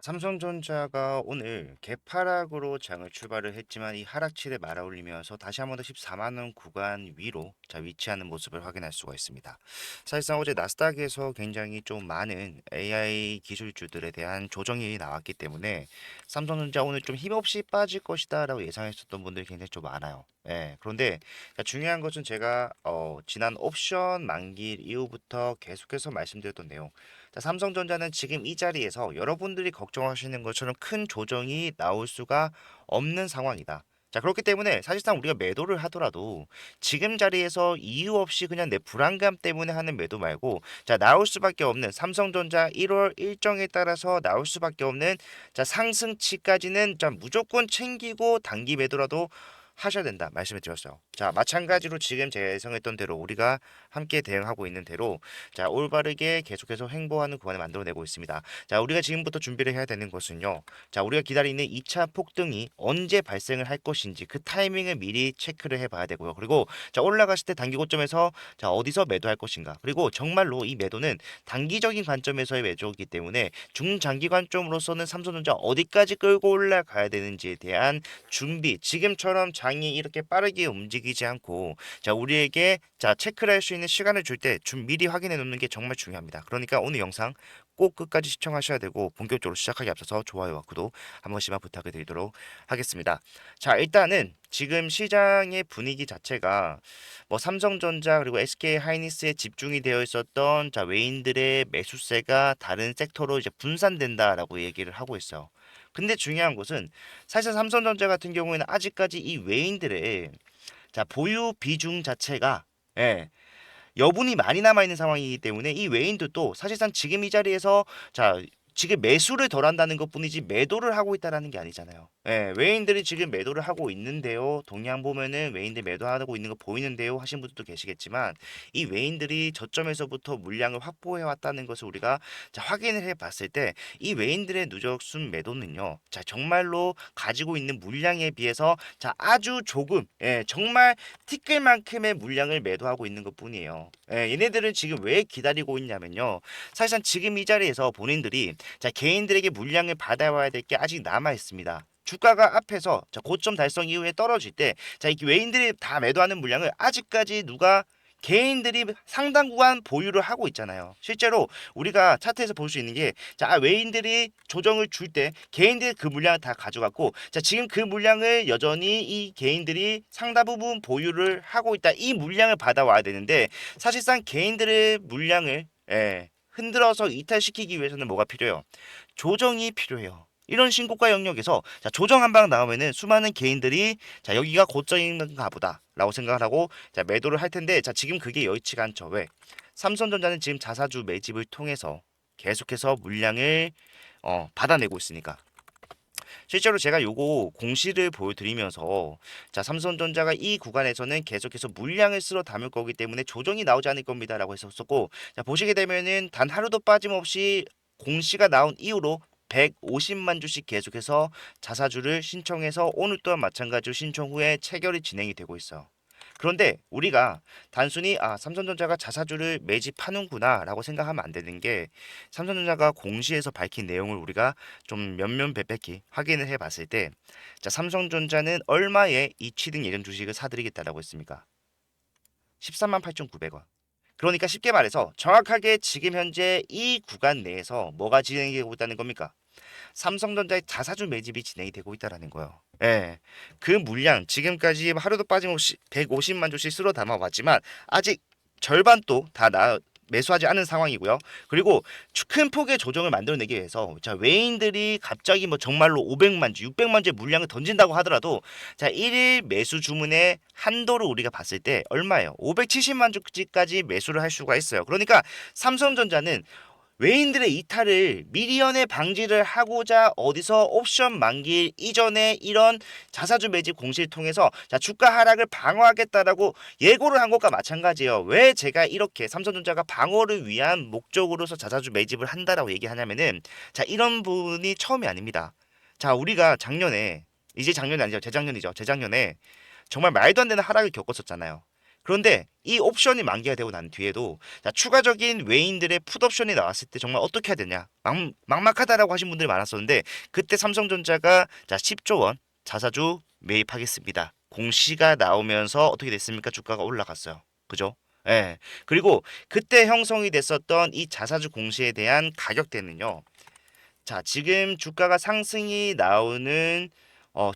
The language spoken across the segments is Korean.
삼성전자가 오늘 개파락으로 장을 출발을 했지만 이 하락치를 말아올리면서 다시 한번 더 14만 원 구간 위로 위치하는 모습을 확인할 수가 있습니다. 사실상 어제 나스닥에서 굉장히 좀 많은 AI 기술주들에 대한 조정이 나왔기 때문에 삼성전자 오늘 좀 힘없이 빠질 것이다라고 예상했었던 분들이 굉장히 좀 많아요. 예, 그런데 중요한 것은 제가 지난 옵션 만기 이후부터 계속해서 말씀드렸던 내용. 삼성전자는 지금 이 자리에서 여러분들이 걱정하시는 것처럼 큰 조정이 나올 수가 없는 상황이다. 그렇기 때문에 사실상 우리가 매도를 하더라도 지금 자리에서 이유 없이 그냥 내 불안감 때문에 하는 매도 말고 나올 수밖에 없는 삼성전자 1월 일정에 따라서 나올 수밖에 없는 상승치까지는 무조건 챙기고 단기 매도라도 하셔야 된다 말씀을 드렸어요. 마찬가지로 지금 제가 예상했던 대로 우리가 함께 대응하고 있는 대로 올바르게 계속해서 횡보하는 구간을 만들어내고 있습니다. 우리가 지금부터 준비를 해야 되는 것은요. 우리가 기다리는 2차 폭등이 언제 발생을 할 것인지 그 타이밍을 미리 체크를 해봐야 되고요. 그리고 올라갔을 때 단기 고점에서 어디서 매도할 것인가. 그리고 정말로 이 매도는 단기적인 관점에서의 매도이기 때문에 중장기 관점으로서는 삼성전자 어디까지 끌고 올라가야 되는지에 대한 준비, 지금처럼 장이 이렇게 빠르게 움직이지 않고 우리에게 체크를 할 수 있는 시간을 줄 때 좀 미리 확인해 놓는 게 정말 중요합니다. 그러니까 오늘 영상 꼭 끝까지 시청하셔야 되고 본격적으로 시작하기 앞서서 좋아요와 구독 한 번씩만 부탁을 드리도록 하겠습니다. 일단은 지금 시장의 분위기 자체가 뭐 삼성전자 그리고 SK 하이닉스에 집중이 되어 있었던 외인들의 매수세가 다른 섹터로 이제 분산된다라고 얘기를 하고 있어요. 근데 중요한 것은 사실 삼성전자 같은 경우에는 아직까지 이 외인들의 보유 비중 자체가 예, 여분이 많이 남아 있는 상황이기 때문에 이 외인들도 사실상 지금 이 자리에서 지금 매수를 덜 한다는 것뿐이지 매도를 하고 있다라는 게 아니잖아요. 예, 외인들이 지금 매도를 하고 있는데요. 동양 보면은 외인들 매도하고 있는 거 보이는데요. 하신 분들도 계시겠지만 이 외인들이 저점에서부터 물량을 확보해 왔다는 것을 우리가 확인을 해 봤을 때 이 외인들의 누적순 매도는요. 정말로 가지고 있는 물량에 비해서 아주 조금 정말 티끌만큼의 물량을 매도하고 있는 것뿐이에요. 얘네들은 지금 왜 기다리고 있냐면요. 사실상 지금 이 자리에서 본인들이 개인들에게 물량을 받아와야 될 게 아직 남아 있습니다. 주가가 앞에서 고점 달성 이후에 떨어질 때 이 외인들이 다 매도하는 물량을 아직까지 누가 개인들이 상당 구간 보유를 하고 있잖아요. 실제로 우리가 차트에서 볼 수 있는 게 외인들이 조정을 줄 때 개인들이 그 물량을 다 가져갔고 지금 그 물량을 여전히 이 개인들이 상당 부분 보유를 하고 있다. 이 물량을 받아와야 되는데 사실상 개인들의 물량을 흔들어서 이탈시키기 위해서는 뭐가 필요해요? 조정이 필요해요. 이런 신고가 영역에서 조정 한 방 나오면은 수많은 개인들이 여기가 고점인가 보다라고 생각을 하고 매도를 할 텐데 지금 그게 여의치가 않죠. 왜? 삼성전자는 지금 자사주 매집을 통해서 계속해서 물량을 받아내고 있으니까. 실제로 제가 요거 공시를 보여드리면서 삼성전자가 이 구간에서는 계속해서 물량을 쓸어 담을 거기 때문에 조정이 나오지 않을 겁니다라고 했었고 보시게 되면은 단 하루도 빠짐없이 공시가 나온 이후로 150만 주씩 계속해서 자사주를 신청해서 오늘 또한 마찬가지로 신청 후에 체결이 진행이 되고 있어. 그런데 우리가 단순히 삼성전자가 자사주를 매집하는구나라고 생각하면 안 되는 게 삼성전자가 공시에서 밝힌 내용을 우리가 좀 면면배백히 확인을 해봤을 때 삼성전자는 얼마에 이 취득 예정 주식을 사들이겠다라고 했습니까? 13만 8,900원. 그러니까 쉽게 말해서 정확하게 지금 현재 이 구간 내에서 뭐가 진행이 되고 있다는 겁니까? 삼성전자의 자사주 매집이 진행이 되고 있다라는 거예요. 예. 그 물량 지금까지 하루도 빠짐없이 150만 주씩 쓸어 담아왔지만 아직 절반도 매수하지 않은 상황이고요. 그리고 큰 폭의 조정을 만들어내기 위해서 외인들이 갑자기 뭐 정말로 500만 주, 600만 주의 물량을 던진다고 하더라도 1일 매수 주문의 한도를 우리가 봤을 때 얼마예요? 570만 주까지 매수를 할 수가 있어요. 그러니까 삼성전자는 외인들의 이탈을 미리연에 방지를 하고자 어디서 옵션 만기 이전에 이런 자사주 매집 공시를 통해서 주가 하락을 방어하겠다라고 예고를 한 것과 마찬가지예요. 왜 제가 이렇게 삼성전자가 방어를 위한 목적으로서 자사주 매집을 한다라고 얘기하냐면은 이런 부분이 처음이 아닙니다. 우리가 작년에 이제 작년이 아니죠. 재작년이죠. 재작년에 정말 말도 안 되는 하락을 겪었었잖아요. 그런데 이 옵션이 만기가 되고 난 뒤에도 자, 추가적인 외인들의 풋옵션이 나왔을 때 정말 어떻게 해야 되냐 막막하다라고 하신 분들이 많았었는데 그때 삼성전자가 자 10조 원 자사주 매입하겠습니다. 공시가 나오면서 어떻게 됐습니까? 주가가 올라갔어요. 그죠? 예. 그리고 그때 형성이 됐었던 이 자사주 공시에 대한 가격대는요. 자, 지금 주가가 상승이 나오는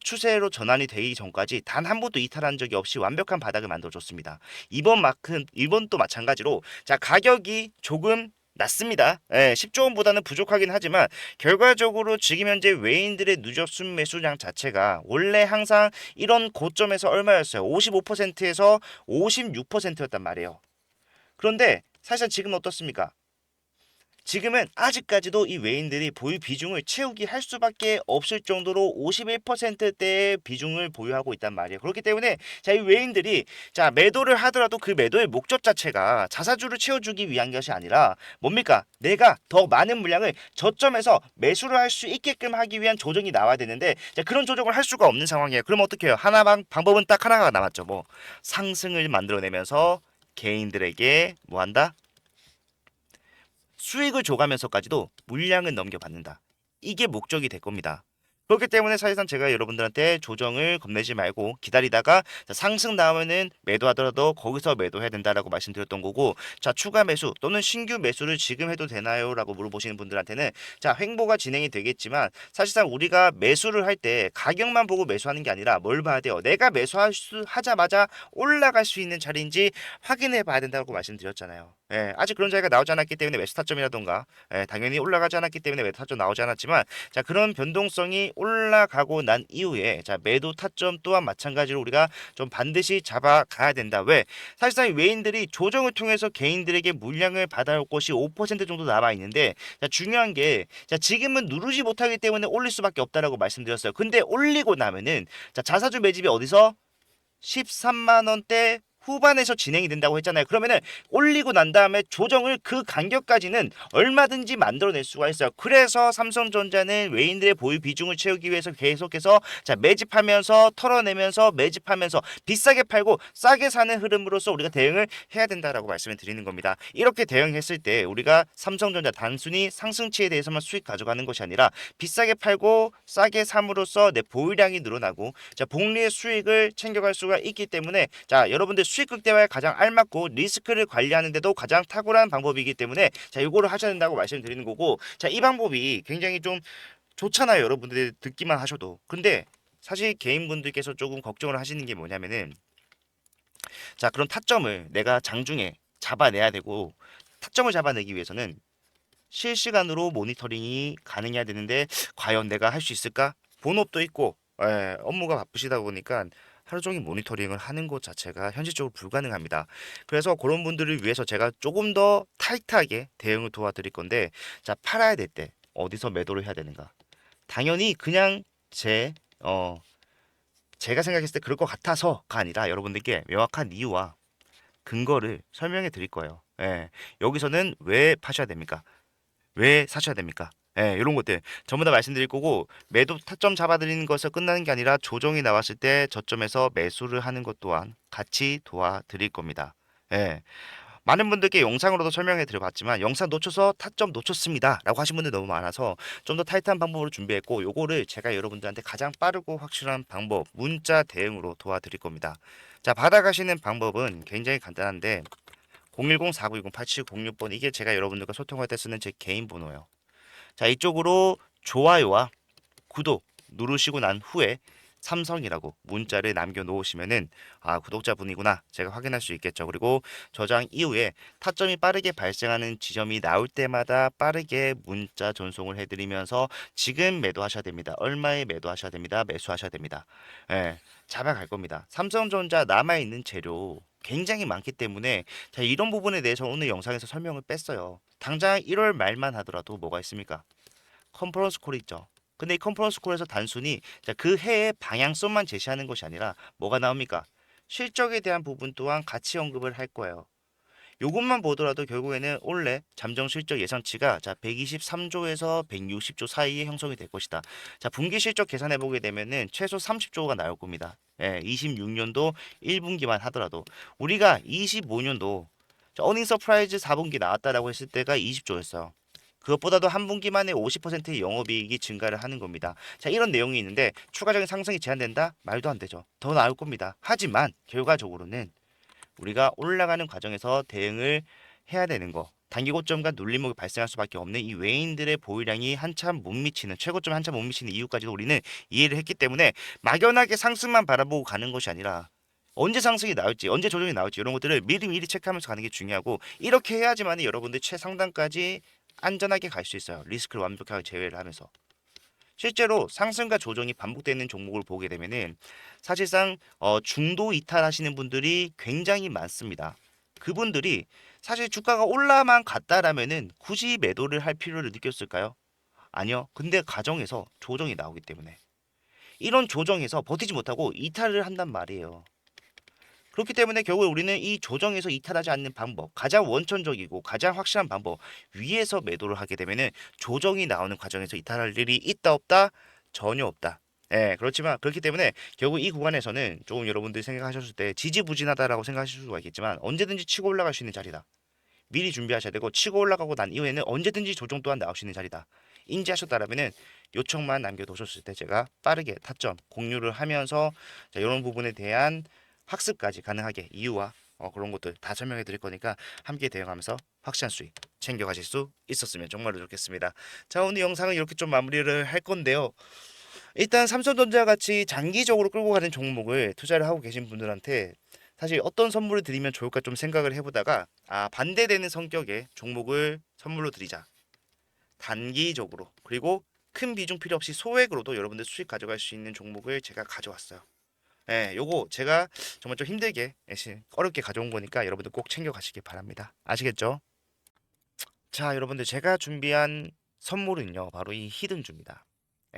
추세로 전환이 되기 전까지 단 한 번도 이탈한 적이 없이 완벽한 바닥을 만들어줬습니다. 이번도 마찬가지로 자 가격이 조금 낮습니다. 예, 10조 원보다는 부족하긴 하지만 결과적으로 지금 현재 외인들의 누적 순매수량 자체가 원래 항상 이런 고점에서 얼마였어요? 55%에서 56%였단 말이에요. 그런데 사실 지금 어떻습니까? 지금은 아직까지도 이 외인들이 보유 비중을 채우기 할 수밖에 없을 정도로 51%대의 비중을 보유하고 있단 말이에요. 그렇기 때문에 자, 이 외인들이 자, 매도를 하더라도 그 매도의 목적 자체가 자사주를 채워주기 위한 것이 아니라 뭡니까? 내가 더 많은 물량을 저점에서 매수를 할 수 있게끔 하기 위한 조정이 나와야 되는데 자, 그런 조정을 할 수가 없는 상황이에요. 그럼 어떻게 해요? 방법은 딱 하나가 남았죠. 뭐 상승을 만들어내면서 개인들에게 뭐 한다? 수익을 줘가면서까지도 물량을 넘겨받는다. 이게 목적이 될 겁니다. 그렇기 때문에 사실상 제가 여러분들한테 조정을 겁내지 말고 기다리다가 자, 상승 나오면은 매도하더라도 거기서 매도해야 된다라고 말씀드렸던 거고 자 추가 매수 또는 신규 매수를 지금 해도 되나요? 라고 물어보시는 분들한테는 자 횡보가 진행이 되겠지만 사실상 우리가 매수를 할 때 가격만 보고 매수하는 게 아니라 뭘 봐야 돼요? 내가 하자마자 올라갈 수 있는 자리인지 확인해 봐야 된다고 말씀드렸잖아요. 예, 아직 그런 자리가 나오지 않았기 때문에 매수 타점이라던가 당연히 올라가지 않았기 때문에 매도 타점 나오지 않았지만 자 그런 변동성이 올라가고 난 이후에 자 매도 타점 또한 마찬가지로 우리가 좀 반드시 잡아가야 된다. 왜? 사실상 외인들이 조정을 통해서 개인들에게 물량을 받아올 것이 5% 정도 남아 있는데 자 중요한 게 자 지금은 누르지 못하기 때문에 올릴 수밖에 없다라고 말씀드렸어요. 근데 올리고 나면은 자 자사주 매집이 어디서 13만 원대 후반에서 진행이 된다고 했잖아요. 그러면은 올리고 난 다음에 조정을 그 간격까지는 얼마든지 만들어낼 수가 있어요. 그래서 삼성전자는 외인들의 보유 비중을 채우기 위해서 계속해서 자 매집하면서 털어내면서 매집하면서 비싸게 팔고 싸게 사는 흐름으로서 우리가 대응을 해야 된다라고 말씀을 드리는 겁니다. 이렇게 대응했을 때 우리가 삼성전자 단순히 상승치에 대해서만 수익 가져가는 것이 아니라 비싸게 팔고 싸게 삼으로써 내 보유량이 늘어나고 자 복리의 수익을 챙겨갈 수가 있기 때문에 자 여러분들 수익 극대화에 가장 알맞고 리스크를 관리하는 데도 가장 탁월한 방법이기 때문에 자 이거를 하셔야 된다고 말씀드리는 거고 자 이 방법이 굉장히 좀 좋잖아요. 여러분들이 듣기만 하셔도. 근데 사실 개인분들께서 조금 걱정을 하시는 게 뭐냐면은 자 그런 타점을 내가 장중에 잡아내야 되고 타점을 잡아내기 위해서는 실시간으로 모니터링이 가능해야 되는데 과연 내가 할 수 있을까? 본업도 있고 업무가 바쁘시다 보니까 하루 종일 모니터링을 하는 것 자체가 현실적으로 불가능합니다. 그래서 그런 분들을 위해서 제가 조금 더 타이트하게 대응을 도와드릴 건데 자 팔아야 될 때 어디서 매도를 해야 되는가? 당연히 그냥 제가 생각했을 때 그럴 것 같아서가 아니라 여러분들께 명확한 이유와 근거를 설명해 드릴 거예요. 여기서는 왜 파셔야 됩니까? 왜 사셔야 됩니까? 이런 것들 전부 다 말씀드릴 거고 매도 타점 잡아드리는 것에서 끝나는 게 아니라 조정이 나왔을 때 저점에서 매수를 하는 것 또한 같이 도와드릴 겁니다. 예. 많은 분들께 영상으로도 설명해 드려봤지만 영상 놓쳐서 타점 놓쳤습니다 라고 하신 분들 너무 많아서 좀 더 타이트한 방법으로 준비했고 요거를 제가 여러분들한테 가장 빠르고 확실한 방법 문자 대응으로 도와드릴 겁니다. 자 받아가시는 방법은 굉장히 간단한데 010-4920-8706번 이게 제가 여러분들과 소통할 때 쓰는 제 개인 번호예요. 자 이쪽으로 좋아요와 구독 누르시고 난 후에 삼성이라고 문자를 남겨 놓으시면은 아 구독자분이구나 제가 확인할 수 있겠죠. 그리고 저장 이후에 타점이 빠르게 발생하는 지점이 나올 때마다 빠르게 문자 전송을 해드리면서 지금 매도하셔야 됩니다. 얼마에 매도하셔야 됩니다. 매수하셔야 됩니다. 잡아갈 겁니다. 삼성전자 남아있는 재료 굉장히 많기 때문에 자 이런 부분에 대해서 오늘 영상에서 설명을 뺐어요. 당장 1월 말만 하더라도 뭐가 있습니까? 컨퍼런스 콜이 있죠. 근데 이 컨퍼런스 콜에서 단순히 자, 그 해의 방향성만 제시하는 것이 아니라 뭐가 나옵니까? 실적에 대한 부분 또한 같이 언급을 할 거예요. 요것만 보더라도 결국에는 올해 잠정 실적 예상치가 자 123조에서 160조 사이에 형성이 될 것이다. 자 분기 실적 계산해 보게 되면은 최소 30조가 나올 겁니다. 예, 26년도 1분기만 하더라도 우리가 25년도 어닝 서프라이즈 4분기 나왔다라고 했을 때가 20조였어요. 그것보다도 한 분기만에 50%의 영업이익이 증가를 하는 겁니다. 자, 이런 내용이 있는데 추가적인 상승이 제한된다? 말도 안 되죠. 더 나올 겁니다. 하지만 결과적으로는 우리가 올라가는 과정에서 대응을 해야 되는 거. 단기 고점과 눌림목이 발생할 수밖에 없는 이 외인들의 보유량이 한참 못 미치는 최고점에 한참 못 미치는 이유까지도 우리는 이해를 했기 때문에 막연하게 상승만 바라보고 가는 것이 아니라 언제 상승이 나올지 언제 조정이 나올지 이런 것들을 미리미리 체크하면서 가는 게 중요하고 이렇게 해야지만 여러분들 최상단까지 안전하게 갈 수 있어요. 리스크를 완벽하게 제외를 하면서. 실제로 상승과 조정이 반복되는 종목을 보게 되면은 사실상 중도 이탈하시는 분들이 굉장히 많습니다. 그분들이 사실 주가가 올라만 갔다라면은 굳이 매도를 할 필요를 느꼈을까요? 아니요. 근데 가정에서 조정이 나오기 때문에 이런 조정에서 버티지 못하고 이탈을 한단 말이에요. 그렇기 때문에 결국 우리는 이 조정에서 이탈하지 않는 방법, 가장 원천적이고 가장 확실한 방법 위에서 매도를 하게 되면은 조정이 나오는 과정에서 이탈할 일이 있다 없다? 전혀 없다. 예, 그렇지만 그렇기 때문에 결국 이 구간에서는 조금 여러분들이 생각하셨을 때 지지부진하다라고 생각하실 수가 있겠지만 언제든지 치고 올라갈 수 있는 자리다. 미리 준비하셔야 되고 치고 올라가고 난 이후에는 언제든지 조정 또한 나올 수 있는 자리다. 인지하셨다라면은 요청만 남겨두셨을 때 제가 빠르게 타점 공유를 하면서 자, 이런 부분에 대한 학습까지 가능하게 이유와 그런 것들 다 설명해 드릴 거니까 함께 대응하면서 확실한 수익 챙겨가실 수 있었으면 정말로 좋겠습니다. 자, 오늘 영상은 이렇게 좀 마무리를 할 건데요. 일단 삼성전자 같이 장기적으로 끌고 가는 종목을 투자를 하고 계신 분들한테 사실 어떤 선물을 드리면 좋을까 좀 생각을 해보다가 반대되는 성격의 종목을 선물로 드리자. 단기적으로 그리고 큰 비중 필요 없이 소액으로도 여러분들 수익 가져갈 수 있는 종목을 제가 가져왔어요. 예, 요거 제가 정말 좀 힘들게 어렵게 가져온 거니까 여러분들 꼭 챙겨 가시길 바랍니다. 아시겠죠? 자, 여러분들 제가 준비한 선물은요, 바로 이 히든주입니다.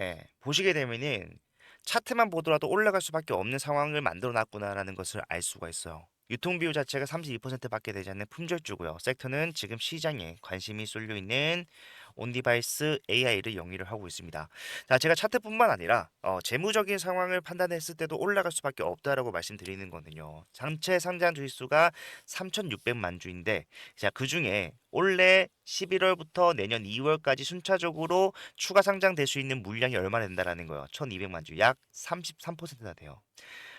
예, 보시게 되면은 차트만 보더라도 올라갈 수밖에 없는 상황을 만들어 놨구나라는 것을 알 수가 있어요. 유통 비율 자체가 32%밖에 되지 않는 품절주고요. 섹터는 지금 시장에 관심이 쏠려 있는 온디바이스 AI를 영위를 하고 있습니다. 자, 제가 차트뿐만 아니라 재무적인 상황을 판단했을 때도 올라갈 수밖에 없다라고 말씀드리는 거는요. 전체 상장 주식수가 3,600만 주인데, 자, 그 중에 올해 11월부터 내년 2월까지 순차적으로 추가 상장될 수 있는 물량이 얼마나 된다라는 거예요. 1,200만 주, 약 33%나 돼요.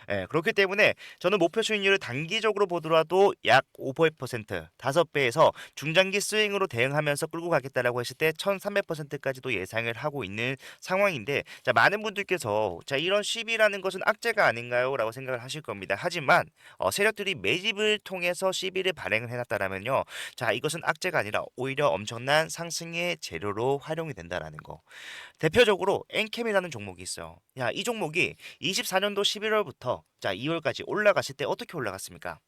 예, 그렇기 때문에 저는 목표 수익률을 단기적으로 보더라도 약 5%, 5배에서 중장기 스윙으로 대응하면서 끌고 가겠다라고 했을 때 1300%까지도 예상을 하고 있는 상황인데, 자, 많은 분들께서 자, 이런 시비라는 것은 악재가 아닌가요? 라고 생각을 하실 겁니다. 하지만 세력들이 매집을 통해서 시비를 발행을 해놨다라면요. 자, 이것은 악재가 아니라 오히려 엄청난 상승의 재료로 활용이 된다라는 거. 대표적으로 엔캠이라는 종목이 있어요. 야, 이 종목이 24년도 11월부터 자, 2월까지 올라갔을 때 어떻게 올라갔습니까?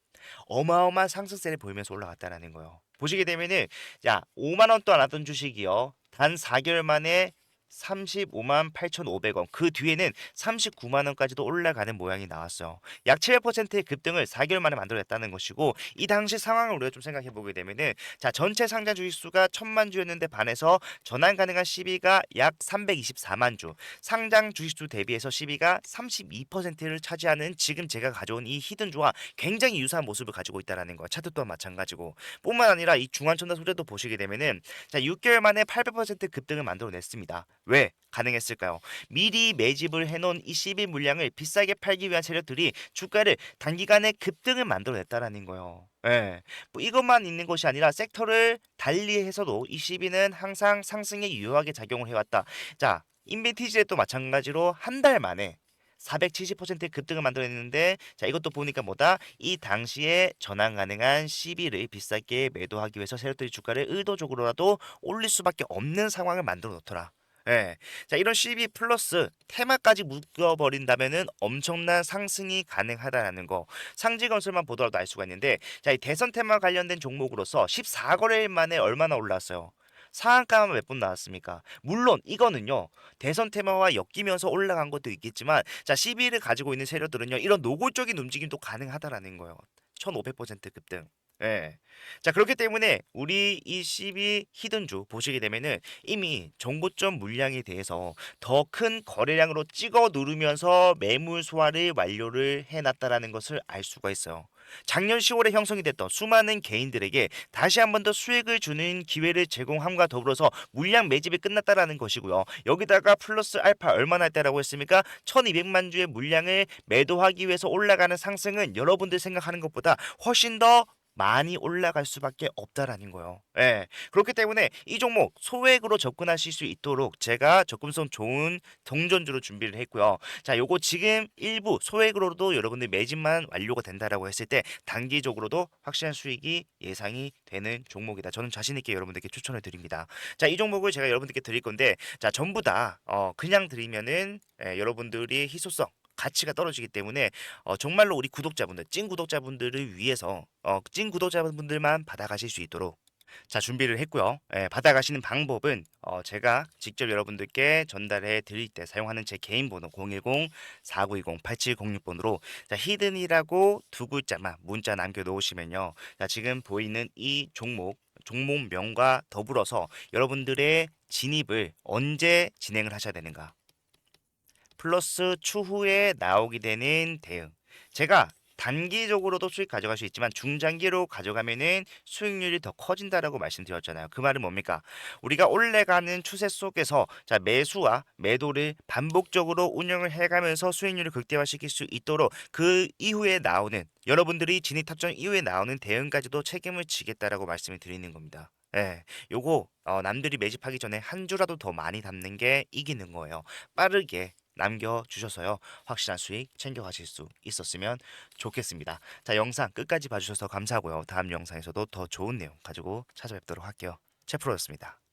어마어마한 상승세를 보이면서 올라갔다는 거예요. 보시게 되면은 자, 5만 원도 안 하던 주식이요. 단 4개월 만에 35만 8,500원. 그 뒤에는 39만 원까지도 올라가는 모양이 나왔어요. 약 700%의 급등을 4개월 만에 만들어냈다는 것이고, 이 당시 상황을 우리가 좀 생각해 보게 되면은 자, 전체 상장 주식 수가 1,000만 주였는데 반해서 전환 가능한 시비가 약 324만 주. 상장 주식 수 대비해서 시비가 32%를 차지하는 지금 제가 가져온 이 히든주와 굉장히 유사한 모습을 가지고 있다라는 거. 차트 또한 마찬가지고. 뿐만 아니라 이 중환천사 소재도 보시게 되면은 자, 6개월 만에 800% 급등을 만들어냈습니다. 왜 가능했을까요? 미리 매집을 해놓은 이 CB 물량을 비싸게 팔기 위한 세력들이 주가를 단기간에 급등을 만들어냈다라는 거예요. 예. 뭐 이것만 있는 것이 아니라 섹터를 달리해서도 이 CB는 항상 상승에 유효하게 작용을 해왔다. 자, 인벤티지에도 마찬가지로 한 달 만에 470%의 급등을 만들어냈는데, 자, 이것도 보니까 뭐다? 이 당시에 전환 가능한 CB를 비싸게 매도하기 위해서 세력들이 주가를 의도적으로라도 올릴 수밖에 없는 상황을 만들어 놓더라. 예. 자, 이런 CB 플러스 테마까지 묶어버린다면은 엄청난 상승이 가능하다라는 거. 상지건설만 보더라도 알 수가 있는데, 자, 이 대선 테마 관련된 종목으로서 14거래일 만에 얼마나 올랐어요? 상한가만 몇 번 나왔습니까? 물론 이거는요, 대선 테마와 엮이면서 올라간 것도 있겠지만, 자, CB를 가지고 있는 세력들은요, 이런 노골적인 움직임도 가능하다라는 거예요. 1500% 급등. 예. 자, 그렇기 때문에 우리 이 CB 히든주 보시게 되면은 이미 정고점 물량에 대해서 더 큰 거래량으로 찍어 누르면서 매물 소화를 완료를 해놨다라는 것을 알 수가 있어요. 작년 10월에 형성이 됐던 수많은 개인들에게 다시 한 번 더 수익을 주는 기회를 제공함과 더불어서 물량 매집이 끝났다라는 것이고요. 여기다가 플러스 알파 얼마나 했다라고 했습니까? 1200만 주의 물량을 매도하기 위해서 올라가는 상승은 여러분들 생각하는 것보다 훨씬 더 많이 올라갈 수밖에 없다라는 거예요. 예. 그렇기 때문에 이 종목 소액으로 접근하실 수 있도록 제가 접근성 좋은 동전주로 준비를 했고요. 자, 요거 지금 일부 소액으로도 여러분들 매집만 완료가 된다라고 했을 때 단기적으로도 확실한 수익이 예상이 되는 종목이다. 저는 자신 있게 여러분들께 추천을 드립니다. 자, 이 종목을 제가 여러분들께 드릴 건데, 자, 전부 다 그냥 드리면은 여러분들이 희소성 가치가 떨어지기 때문에 정말로 우리 구독자분들, 찐 구독자분들을 위해서 찐 구독자분들만 받아가실 수 있도록 자, 준비를 했고요. 예, 받아가시는 방법은 제가 직접 여러분들께 전달해 드릴 때 사용하는 제 개인 번호 010-4920-8706번으로 자, 히든이라고 두 글자만 문자 남겨 놓으시면요. 자, 지금 보이는 이 종목명과 더불어서 여러분들의 진입을 언제 진행을 하셔야 되는가? 플러스 추후에 나오게 되는 대응. 제가 단기적으로도 수익 가져갈 수 있지만 중장기로 가져가면은 수익률이 더 커진다라고 말씀드렸잖아요. 그 말은 뭡니까? 우리가 올라가는 추세 속에서 자, 매수와 매도를 반복적으로 운영을 해가면서 수익률을 극대화시킬 수 있도록 그 이후에 나오는 여러분들이 진입 탑정 이후에 나오는 대응까지도 책임을 지겠다라고 말씀을 드리는 겁니다. 예, 요거 남들이 매집하기 전에 한 주라도 더 많이 담는 게 이기는 거예요. 빠르게 남겨주셔서요. 확실한 수익 챙겨가실 수 있었으면 좋겠습니다. 자, 영상 끝까지 봐주셔서 감사하고요. 다음 영상에서도 더 좋은 내용 가지고 찾아뵙도록 할게요. 채프로였습니다.